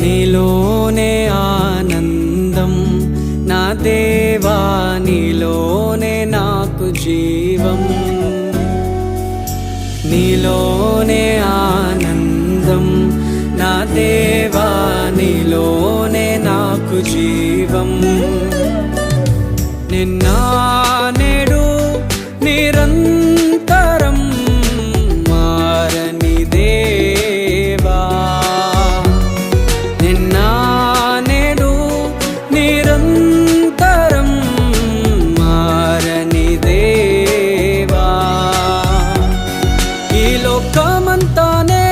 నీలోనే ఆనందం నా దేవా, నీలోనే నాకు జీవం. నీలోనే ఆనందం నా దేవా, నీలోనే నాకు జీవం. నిన్న నేడు నిరంతరం మారని దేవా, నిన్న నేడు నిరంతరం మారని దేవా. ఈ లోకమంతానే